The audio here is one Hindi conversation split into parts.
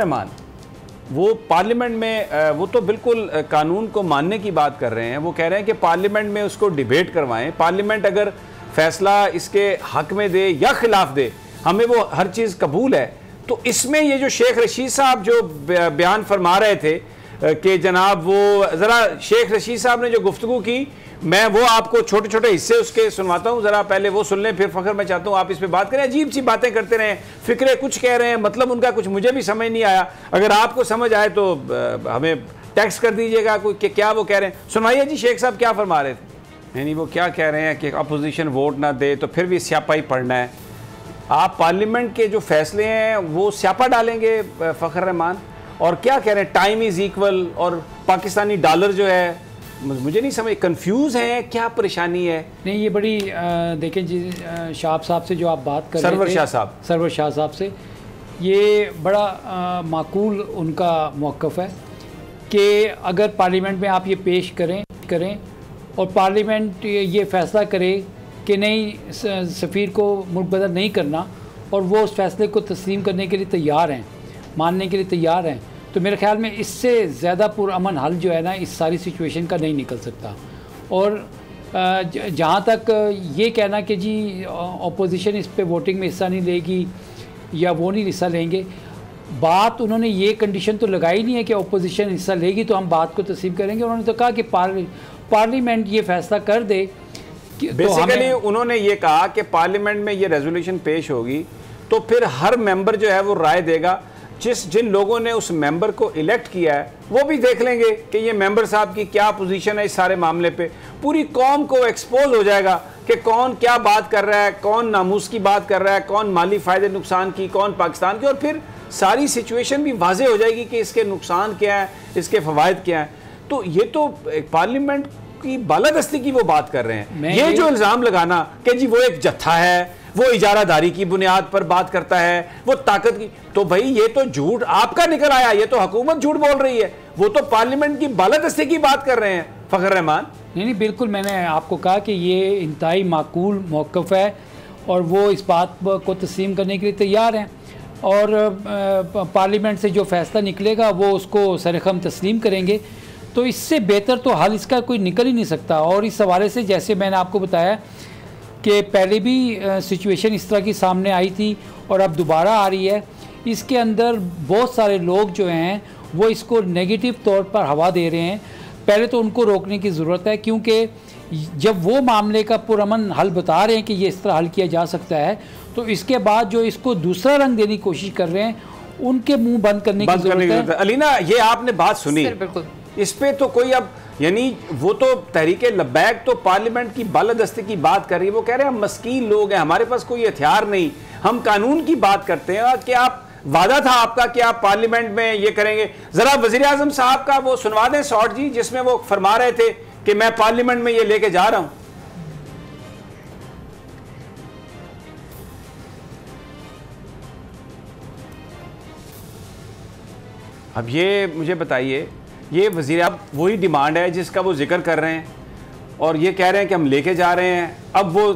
रहमान वो पार्लियामेंट में वो तो बिल्कुल कानून को मानने की बात कर रहे हैं। वो कह रहे हैं कि पार्लियामेंट में उसको डिबेट करवाएं, पार्लियामेंट अगर फैसला इसके हक में दे या खिलाफ दे, हमें वो हर चीज़ कबूल है। तो इसमें ये जो शेख रशीद साहब जो बयान फरमा रहे थे कि जनाब वो ज़रा शेख रशीद साहब ने जो गुफ्तगू की, मैं वो आपको छोटे छोटे हिस्से उसके सुनवाता हूँ, ज़रा पहले वो सुन लें, फिर फ़खर मैं चाहता हूँ आप इस पे बात करें। अजीब सी बातें करते रहे, फ़िक्रे कुछ कह रहे हैं, मतलब उनका कुछ मुझे भी समझ नहीं आया। अगर आपको समझ आए तो हमें टेक्स्ट कर दीजिएगा कोई कि क्या वो कह रहे हैं। सुनवाइए जी, शेख साहब क्या फरमा रहे थे। यानी वो क्या कह रहे हैं कि अपोजिशन वोट ना दे तो फिर भी स्यापा ही पढ़ना है। आप पार्लियामेंट के जो फैसले हैं वो स्यापा डालेंगे फ़खर रहमान, और क्या कह रहे हैं टाइम इज़ इक्वल, और पाकिस्तानी डॉलर जो है मुझे नहीं समझ, कंफ्यूज है, क्या परेशानी है। नहीं, ये बड़ी देखें जी, शाह साहब से जो आप बात कर रहे थे, सरवर शाह साहब से, ये बड़ा माकूल उनका मौक़िफ़ है कि अगर पार्लियामेंट में आप ये पेश करें और पार्लियामेंट ये फ़ैसला करे कि नहीं, सफ़ीर को मुल्क बदल नहीं करना, और वो उस फैसले को तस्लीम करने के लिए तैयार हैं, मानने के लिए तैयार हैं, तो मेरे ख्याल में इससे ज़्यादा पुरअमन हल जो है ना इस सारी सिचुएशन का नहीं निकल सकता। और जहाँ तक ये कहना कि जी अपोजिशन इस पे वोटिंग में हिस्सा नहीं लेगी या वो नहीं हिस्सा लेंगे, बात उन्होंने ये कंडीशन तो लगाई नहीं है कि अपोजिशन हिस्सा लेगी तो हम बात को तस्लीम करेंगे। उन्होंने तो कहा कि पार्लियामेंट ये फैसला कर दे। बेसिकली तो उन्होंने ये कहा कि पार्लियामेंट में ये रेजोल्यूशन पेश होगी तो फिर हर मेंबर जो है वो राय देगा, जिन लोगों ने उस मेंबर को इलेक्ट किया है वो भी देख लेंगे कि ये मेंबर साहब की क्या पोजीशन है इस सारे मामले पे। पूरी कौम को एक्सपोज हो जाएगा कि कौन क्या बात कर रहा है, कौन नामूस की बात कर रहा है, कौन माली फ़ायदे नुकसान की, कौन पाकिस्तान की, और फिर सारी सिचुएशन भी वाज़ेह हो जाएगी कि इसके नुकसान क्या है, इसके फ़वाइद क्या है। तो ये तो पार्लियामेंट की बालादस्ती की वो बात कर रहे हैं। ये जो इल्ज़ाम लगाना कि जी वो एक जत्था है, वो इजारादारी की बुनियाद पर बात करता है, वो ताकत की, तो भाई ये तो झूठ आपका निकल आया, ये तो हुकूमत झूठ बोल रही है। वो तो पार्लियामेंट की बालादस्ती की बात कर रहे हैं फ़खर रहमान। नहीं, बिल्कुल, मैंने आपको कहा कि ये इंतहाई माकूल मौक़िफ़ है और वो इस बात को तस्लीम करने के लिए तैयार हैं, और पार्लियामेंट से जो फ़ैसला निकलेगा वो उसको सरख़म तस्लीम करेंगे। तो इससे बेहतर तो हल इसका कोई निकल ही नहीं सकता। और इस हवाले से जैसे मैंने आपको बताया कि पहले भी सिचुएशन इस तरह की सामने आई थी और अब दोबारा आ रही है, इसके अंदर बहुत सारे लोग जो हैं वो इसको नेगेटिव तौर पर हवा दे रहे हैं। पहले तो उनको रोकने की ज़रूरत है, क्योंकि जब वो मामले का पुरअमन हल बता रहे हैं कि ये इस तरह हल किया जा सकता है, तो इसके बाद जो इसको दूसरा रंग देने की कोशिश कर रहे हैं उनके मुँह बंद करने की ज़रूरत है। अलीना, ये आपने बात सुनी, इस पे तो कोई अब यानी वो तो तहरीके लब्बैक तो पार्लियामेंट की बालादस्ती की बात कर रही है। वो कह रहे हैं हम मस्कीन लोग हैं, हमारे पास कोई हथियार नहीं, हम कानून की बात करते हैं कि आप वादा था आपका कि आप पार्लियामेंट में ये करेंगे। जरा वज़ीर आज़म साहब का वो सुनवा दें शॉर्ट जी, जिसमें वो फरमा रहे थे कि मैं पार्लियामेंट में ये लेके जा रहा हूं। अब ये मुझे बताइए, ये वज़ीर अब वही डिमांड है जिसका वो जिक्र कर रहे हैं और ये कह रहे हैं कि हम लेके जा रहे हैं। अब वो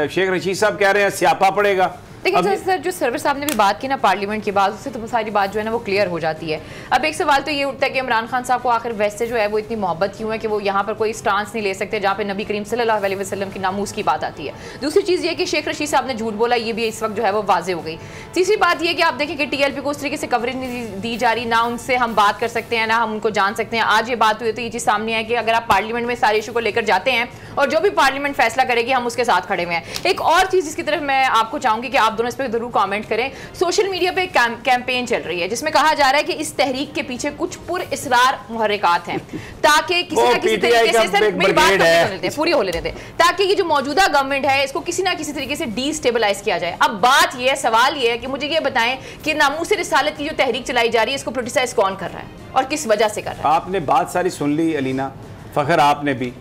शेख रशीद साहब कह रहे हैं स्यापा पड़ेगा। देखिए सर, जो सर्वर साहब ने भी बात की ना पार्लियामेंट की बात, उससे तो सारी बात जो है ना वो क्लियर हो जाती है। अब एक सवाल तो ये उठता है कि इमरान खान साहब को आखिर वैसे जो है वो इतनी मोहब्बत क्यों है कि वो यहाँ पर कोई स्टांस नहीं ले सकते जहाँ पे नबी करीम सल्लल्लाहु अलैहि वसल्लम की नामूस की बात आती है। दूसरी चीज़ ये कि शेख रशीद साहब ने झूठ बोला, ये भी इस वक्त जो है वो वाजे हो गई। तीसरी बात ये कि आप देखें कि TLP को उस तरीके से कवरेज नहीं दी जा रही, ना उनसे हम बात कर सकते हैं, ना हम उनको जान सकते हैं। आज ये बात हुई तो ये चीज़ सामने है कि अगर आप पार्लियामेंट में सारे इशू को लेकर जाते हैं और जो भी पार्लियामेंट फैसला करेगी हम उसके साथ खड़े हुए हैं। एक और चीज़ इसकी तरफ मैं आपको चाहूँगी कि आप दोनों इस पर जरूर कमेंट करें। सोशल मीडिया पे कैंपेन चल रही है जिसमें कहा जा रहा है कि इस तहरीक के पीछे कुछ पुरइसरार मुहर्रिकात हैं, ताकि किसी ना किसी तरीके से, सर मेरी बात पूरी हो लेने दें, ताकि ये जो मौजूदा गवर्नमेंट है इसको किसी ना किसी तरीके से डीस्टेबलाइज किया जाए। अब बात ये है, सवाल ये है कि मुझे ये बताएं कि नामूस रिसालत की जो तहरीक चलाई जा रही है इसको क्रिटिसाइज कौन कर रहा है और किस वजह से कर रहा है? आपने बात सारी सुन ली अलीना, फ़खर आपने भी,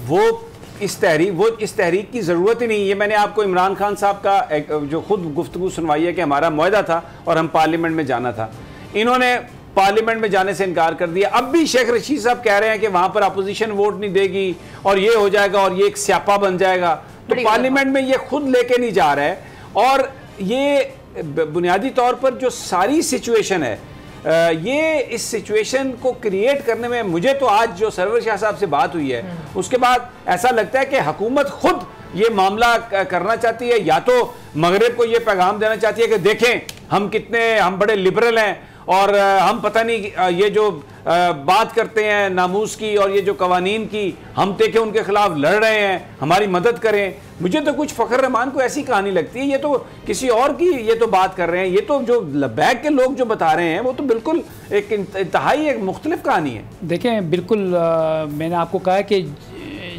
वो इस तहरीक की ज़रूरत ही नहीं। ये मैंने आपको इमरान खान साहब का जो खुद गुफ्तगू सुनवाई है कि हमारा मुआहदा था और हम पार्लियामेंट में जाना था, इन्होंने पार्लियामेंट में जाने से इनकार कर दिया। अब भी शेख रशीद साहब कह रहे हैं कि वहाँ पर अपोजिशन वोट नहीं देगी और ये हो जाएगा और ये एक स्यापा बन जाएगा। तो पार्लियामेंट में ये खुद लेके नहीं जा रहा है और ये बुनियादी तौर पर जो सारी सिचुएशन है, ये इस सिचुएशन को क्रिएट करने में, मुझे तो आज जो सरवर शाह साहब से बात हुई है उसके बाद ऐसा लगता है कि हुकूमत खुद ये मामला करना चाहती है, या तो मगरिब को ये पैगाम देना चाहती है कि देखें हम बड़े लिबरल हैं और हम पता नहीं ये जो बात करते हैं नामूस की और ये जो कवानीन की, हम देखें उनके खिलाफ लड़ रहे हैं, हमारी मदद करें। मुझे तो कुछ फ़खर रहमान को ऐसी कहानी लगती है, ये तो किसी और की ये तो बात कर रहे हैं। ये तो जो लबैक के लोग जो बता रहे हैं वो तो बिल्कुल एक इंतहाई एक मुख्तलिफ कहानी है। देखें बिल्कुल मैंने आपको कहा कि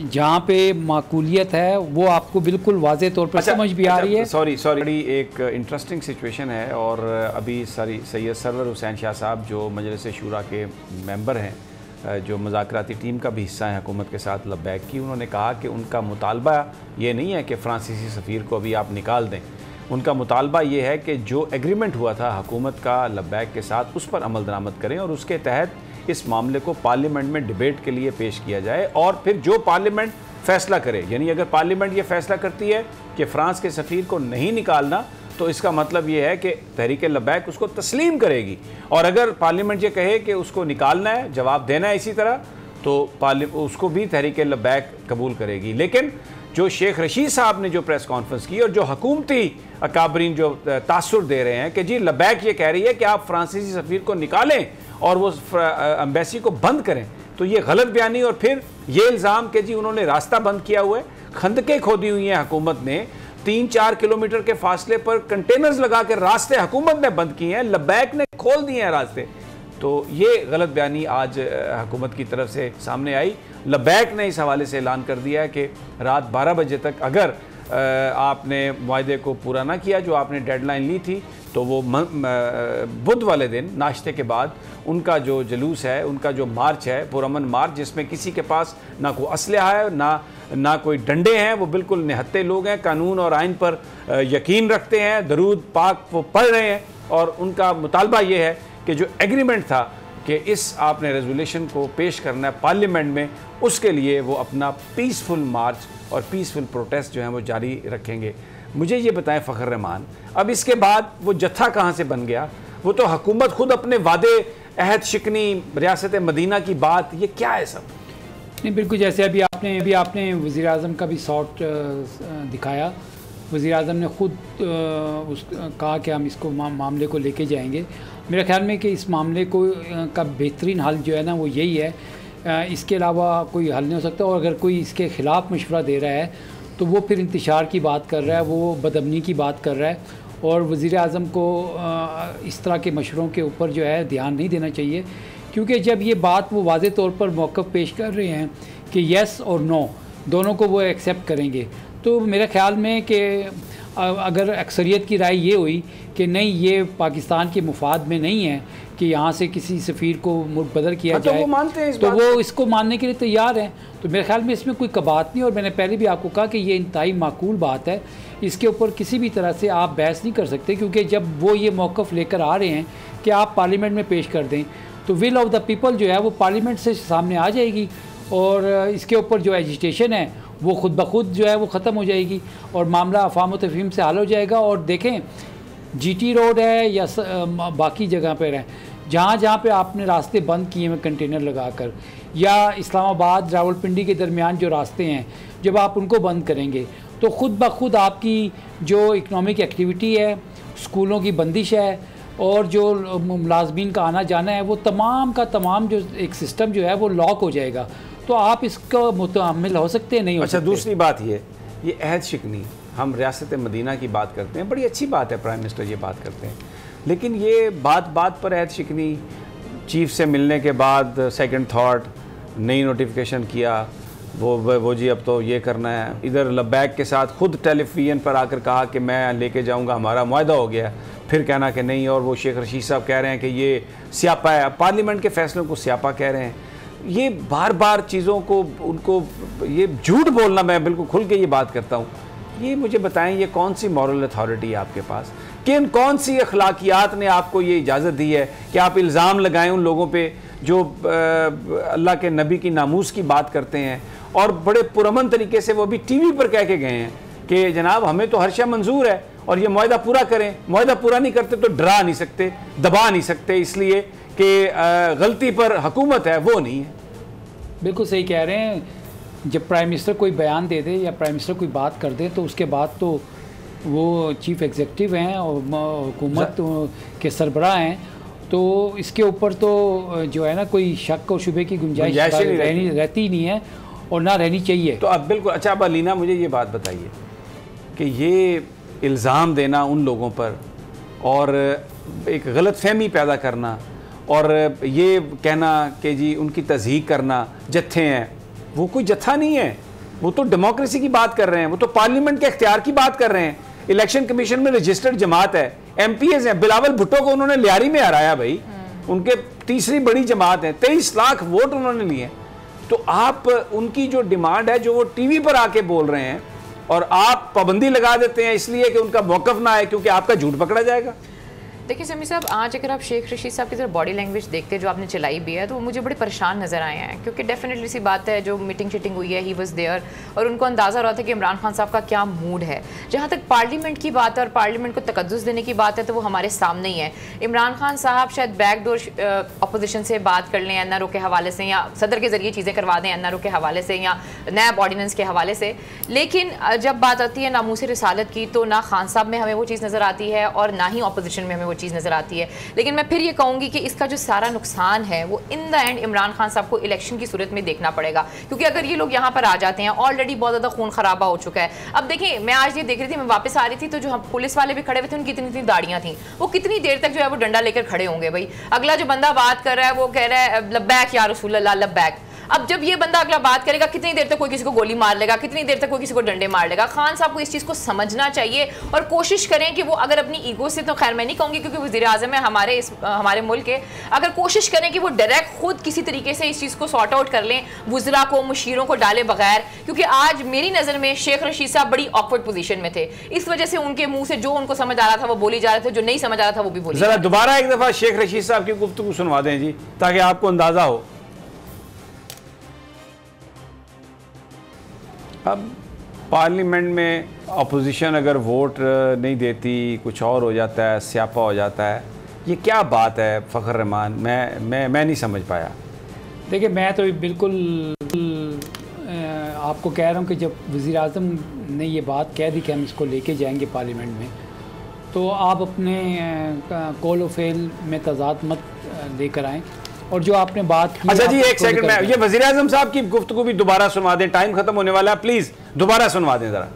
जहाँ पे माकूलियत है वो आपको बिल्कुल वाज़े तौर पर समझ भी आ रही है। सॉरी बड़ी एक इंटरेस्टिंग सिचुएशन है। और अभी सैयद सरवर हुसैन शाह साहब जो मजलिस शूरा के मेंबर हैं, जो मुज़ाकराती टीम का भी हिस्सा है हुकूमत के साथ लबैक की, उन्होंने कहा कि उनका मुतालबा ये नहीं है कि फ़्रांसीसी सफ़ीर को अभी आप निकाल दें। उनका मुतालबा ये है कि जो एग्रीमेंट हुआ था हुकूमत का लबैक के साथ उस पर अमल दरामद करें और उसके तहत इस मामले को पार्लियामेंट में डिबेट के लिए पेश किया जाए और फिर जो पार्लियामेंट फैसला करे, यानी अगर पार्लियामेंट ये फैसला करती है कि फ़्रांस के सफ़ीर को नहीं निकालना तो इसका मतलब ये है कि तहरीक लबैक उसको तस्लीम करेगी, और अगर पार्लियामेंट ये कहे कि उसको निकालना है, जवाब देना है इसी तरह, तो उसको भी तहरीक लबैक कबूल करेगी। लेकिन जो शेख रशीद साहब ने जो प्रेस कॉन्फ्रेंस की और जो हुकूमती अकाबरीन जो तासुर दे रहे हैं कि जी लबैक ये कह रही है कि आप फ्रांसीसी सफ़ीर को निकालें और वो एम्बेसी को बंद करें, तो ये गलत बयानी। और फिर ये इल्ज़ाम कि जी उन्होंने रास्ता बंद किया हुआ है, खंदकें खोदी हुई हैं हुकूमत ने, 3-4 किलोमीटर के फासले पर कंटेनर्स लगा के रास्ते हुकूमत ने बंद किए हैं, लबैक ने खोल दिए हैं रास्ते। तो ये गलत बयानी आज हुकूमत की तरफ से सामने आई। लबैक ने इस हवाले से ऐलान कर दिया है कि रात 12 बजे तक अगर आपने मुआहदे को पूरा ना किया, जो आपने डेडलाइन ली थी, तो वो बुध वाले दिन नाश्ते के बाद उनका जो जुलूस है, उनका जो मार्च है, पुरअमन मार्च, जिसमें किसी के पास ना कोई असलहा है ना कोई डंडे हैं, वो बिल्कुल निहत्ते लोग हैं, कानून और आइन पर यकीन रखते हैं, दरूद पाक वो पढ़ रहे हैं, और उनका मुतालबा ये है कि जो एग्रीमेंट था कि इस आपने रेजोल्यूशन को पेश करना है पार्लियामेंट में, उसके लिए वो अपना पीसफुल मार्च और पीसफुल प्रोटेस्ट जो है वो जारी रखेंगे। मुझे ये बताएं फ़खर रहमान, अब इसके बाद वो जत्था कहाँ से बन गया? वो तो हुकूमत खुद अपने वादे अहद शिकनी रियासत मदीना की बात, ये क्या है सब? नहीं, बिल्कुल जैसे अभी आपने वज़ीर आज़म का भी शॉट दिखाया। वज़ीर आज़म ने ख़ुद कहा कि हम इसको मामले को लेके जाएंगे। मेरे ख्याल में कि इस मामले को का बेहतरीन हल जो है ना वो यही है, इसके अलावा कोई हल नहीं हो सकता। और अगर कोई इसके ख़िलाफ़ मशवरा दे रहा है तो वो फिर इंतशार की बात कर रहा है, वो बदअमनी की बात कर रहा है। और वज़ीर आज़म को इस तरह के मशवरों के ऊपर जो है ध्यान नहीं देना चाहिए, क्योंकि जब ये बात वो वाज़े तौर पर मौक़िफ़ पेश कर रहे हैं कि येस और नो दोनों को वो एक्सेप्ट करेंगे, तो मेरे ख़्याल में कि अगर अक्सरियत की राय ये हुई कि नहीं, ये पाकिस्तान के मुफाद में नहीं है कि यहाँ से किसी सफ़ीर को मुबदल किया जाए, वो मानते हैं तो वो इसको मानने के लिए तैयार हैं। तो मेरे ख्याल में इसमें कोई कबात नहीं। और मैंने पहले भी आपको कहा कि ये इंतहाई माकूल बात है, इसके ऊपर किसी भी तरह से आप बहस नहीं कर सकते, क्योंकि जब वो ये मौक़िफ़ लेकर आ रहे हैं कि आप पार्लियामेंट में पेश कर दें, तो विल ऑफ द पीपल जो है वो पार्लियामेंट से सामने आ जाएगी और इसके ऊपर जो एजिटेशन है वो ख़ुद ब खुद जो है वो ख़त्म हो जाएगी और मामला अफ़ाम व तफ़हीम से हल हो जाएगा। और देखें, जीटी रोड है या बाकी जगह पर है, जहाँ पे आपने रास्ते बंद किए हैं कंटेनर लगाकर, या इस्लामाबाद रावलपिंडी के दरमियान जो रास्ते हैं, जब आप उनको बंद करेंगे तो ख़ुद ब खुद आपकी जो इकनॉमिक एक्टिविटी है, स्कूलों की बंदिश है और जो मुलाजमीन का आना जाना है, वो तमाम का तमाम जो एक सिस्टम जो है वो लॉक हो जाएगा। तो आप इसका मुतहम्मिल हो सकते हैं, नहीं हो सकते। अच्छा, दूसरी बात ये अहद शिकनी, हम रियासत मदीना की बात करते हैं, बड़ी अच्छी बात है, प्राइम मिनिस्टर ये बात करते हैं, लेकिन ये बात पर अहद शिकनी, चीफ से मिलने के बाद सेकंड थॉट, नई नोटिफिकेशन किया, वो जी अब तो ये करना है, इधर लबैक के साथ खुद टेलीविज़न पर आकर कहा कि मैं लेके जाऊंगा, हमारा मुआहदा हो गया, फिर कहना कि नहीं, और वो शेख रशीद साहब कह रहे हैं कि ये स्यापा है, पार्लियामेंट के फैसलों को स्यापा कह रहे हैं। ये बार बार चीज़ों को उनको ये झूठ बोलना, मैं बिल्कुल खुल के ये बात करता हूँ। ये मुझे बताएं, ये कौन सी मॉरल अथॉरिटी है आपके पास? कौन सी अखलाकियात ने आपको ये इजाज़त दी है कि आप इल्ज़ाम लगाएं उन लोगों पे जो अल्लाह के नबी की नामूस की बात करते हैं और बड़े पुरअमन तरीके से वो भी टीवी पर कह के गए हैं कि जनाब हमें तो हर शय मंजूर है, और ये मुआहदा पूरा करें। मुआहदा पूरा नहीं करते तो डरा नहीं सकते, दबा नहीं सकते, इसलिए कि गलती पर हुकूमत है, वो नहीं है। बिल्कुल सही कह रहे हैं। जब प्राइम मिनिस्टर कोई बयान दे दे या प्राइम मिनिस्टर कोई बात कर दे तो उसके बाद तो वो चीफ़ एग्जीक्यूटिव हैं और हुकूमत के सरबराह हैं, तो इसके ऊपर तो जो है ना कोई शक और शुबे की गुंजाइश रहती नहीं है और ना रहनी चाहिए। तो अब बिल्कुल अच्छा, अब अलीना मुझे ये बात बताइए कि ये इल्ज़ाम देना उन लोगों पर और एक गलत फहमी पैदा करना और ये कहना कि जी उनकी तज़हीक करना जत्थे हैं, वो कोई जत्था नहीं है, वो तो डेमोक्रेसी की बात कर रहे हैं, वो तो पार्लियामेंट के इख्तियार की बात कर रहे हैं। इलेक्शन कमीशन में रजिस्टर्ड जमात है, MPs हैं। बिलावल भुट्टो को उन्होंने लियारी में हराया भाई, उनके तीसरी बड़ी जमात है, 23 लाख वोट उन्होंने लिए। तो आप उनकी जो डिमांड है, जो वो टीवी पर आके बोल रहे हैं और आप पाबंदी लगा देते हैं इसलिए कि उनका मौकफ ना आए क्योंकि आपका झूठ पकड़ा जाएगा। देखिए समी साहब, आज अगर आप शेख रशीद साहब की तरफ बॉडी लैंग्वेज देखते जो आपने चलाई भी है तो वो मुझे बड़े परेशान नज़र आए हैं, क्योंकि डेफिनेटली सी बात है जो मीटिंग शीटिंग हुई है ही वाज देयर और उनको अंदाज़ा हो रहा था कि इमरान खान साहब का क्या मूड है। जहाँ तक पार्लियामेंट की बात है और पार्लियामेंट को तकद्दुस देने की बात है तो वो हमारे सामने ही है। इमरान खान साहब शायद बैकडोर अपोजिशन से बात कर लें NRO के हवाले से या सदर के ज़रिए चीज़ें करवा दें NRO के हवाले से या नैब ऑर्डिनेंस के हवाले से, लेकिन जब बात आती है नामूस रिसालत की तो ना खान साहब में हमें वो चीज़ नज़र आती है और ना ही अपोजिशन में हमें वो चीज़ नज़र आती है। लेकिन मैं फिर ये कहूंगी कि इसका जो सारा नुकसान है वो in the end Imran Khan साहब को इलेक्शन की सूरत में देखना पड़ेगा, क्योंकि अगर ये लोग यहाँ पर आ जाते हैं, ऑलरेडी बहुत ज़्यादा खून खराबा हो चुका है। अब देखिए, मैं आज ये देख रही थी, मैं वापस आ रही थी तो जो हम पुलिस वाले भी खड़े हुए थे उनकी इतनी इतनी दाढ़ियाँ थी, वो कितनी देर तक जो है वो डंडा लेकर खड़े होंगे भाई। अगला जो बंदा बात कर रहा है वो कह रहा है लब्बैक या रसूल अल्लाह लब्बैक। अब जब ये बंदा अगला बात करेगा, कितनी देर तक कोई किसी को गोली मार लेगा, कितनी देर तक कोई किसी को डंडे मार लेगा। खान साहब को इस चीज़ को समझना चाहिए और कोशिश करें कि वो अगर अपनी ईगो से, तो खैर मैं नहीं कहूँगी क्योंकि वज़ीर आज़म है हमारे मुल्क के, अगर कोशिश करें कि वो डायरेक्ट खुद किसी तरीके से इस चीज़ को सॉर्ट आउट कर लें, वुज़रा को मुशीरों को डाले बगैर, क्योंकि आज मेरी नज़र में शेख रशीद साहब बड़ी ऑकवर्ड पोजीशन में थे। इस वजह से उनके मुंह से जो उनको समझ आ रहा था वो बोली जा रहे थे, जो नहीं समझ आ रहा था वो भी बोली। जरा दोबारा एक दफ़ा शेख रशीद साहब की गुफ्तगू सुनवा दें जी, ताकि आपको अंदाज़ा हो। अब पार्लियामेंट में अपोजिशन अगर वोट नहीं देती, कुछ और हो जाता है, स्यापा हो जाता है, ये क्या बात है फ़खर रहमान? मैं नहीं समझ पाया। देखिए, मैं तो बिल्कुल आपको कह रहा हूँ कि जब वज़ीर आज़म ने ये बात कह दी कि हम इसको लेके जाएंगे पार्लियामेंट में, तो आप अपने कॉल ऑफ फेल में तज़ाद मत लेकर आएँ। और जो आपने बात की, अच्छा जी एक सेकंड में ये वज़ीर आज़म साहब की गुफ्तगू भी दोबारा सुनवा दें, टाइम खत्म होने वाला है, प्लीज दोबारा सुनवा दें जरा।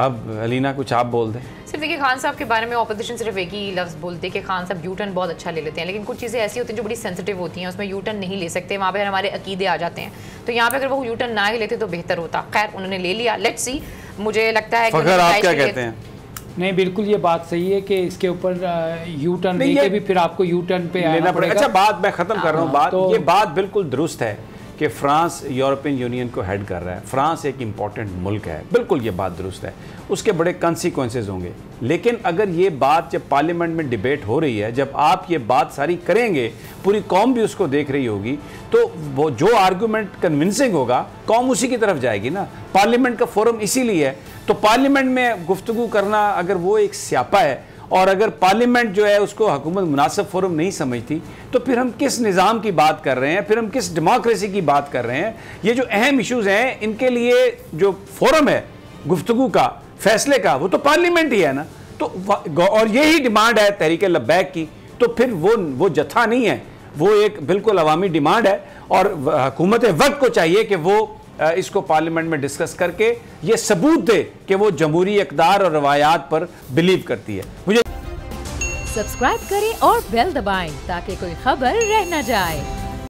अब अलीना कुछ आप बोल दें। सिर्फ देखिए, खान साहब के बारे में ऑपोजिशन सिर्फ एक ही लफ्ज़ बोलते हैं कि खान साहब यू टर्न बहुत अच्छा ले लेते हैं, लेकिन कुछ चीज़ें ऐसी होती हैं जो बड़ी सेंसिटिव होती हैं, उसमें यू टर्न नहीं ले सकते, वहाँ पर हमारे अकीदे आ जाते हैं। तो यहाँ पे अगर वो यू टर्न ना ही लेते तो बेहतर होता। खैर उन्होंने ले लिया, लेट्स सी। मुझे लगता है कि आप क्या कहते हैं? नहीं, बिल्कुल ये बात सही है कि इसके ऊपर यू टर्न लेके भी फिर आपको यू टर्न पे आना पड़ेगा। अच्छा, बात मैं ख़त्म कर रहा हूँ। बात ये बात बिल्कुल दुरुस्त है कि फ्रांस यूरोपियन यूनियन को हेड कर रहा है, फ्रांस एक इम्पॉर्टेंट मुल्क है, बिल्कुल ये बात दुरुस्त है, उसके बड़े कॉन्सिक्वेंसेस होंगे। लेकिन अगर ये बात जब पार्लियामेंट में डिबेट हो रही है, जब आप ये बात सारी करेंगे, पूरी कौम भी उसको देख रही होगी, तो वो जो आर्गूमेंट कन्विंसिंग होगा कौम उसी की तरफ जाएगी ना। पार्लियामेंट का फोरम इसीलिए है। तो पार्लियामेंट में गुफ्तगू करना अगर वो एक स्यापा है और अगर पार्लियामेंट जो है उसको हुकूमत मुनासिब फोरम नहीं समझती, तो फिर हम किस निज़ाम की बात कर रहे हैं, फिर हम किस डेमोक्रेसी की बात कर रहे हैं? ये जो अहम इश्यूज़ हैं, इनके लिए जो फोरम है गुफ्तगू का, फैसले का, वो तो पार्लियामेंट ही है ना। तो और यही डिमांड है तहरीक लब्बैक की, तो फिर वो जत्था नहीं है, वो एक बिल्कुल अवामी डिमांड है। और हुकूमत वक्त को चाहिए कि वो इसको पार्लियामेंट में डिस्कस करके ये सबूत दे कि वो जमहूरी इक़दार और रवायात पर बिलीव करती है। मुझे सब्सक्राइब करें और बेल दबाएं ताकि कोई खबर रह न जाए।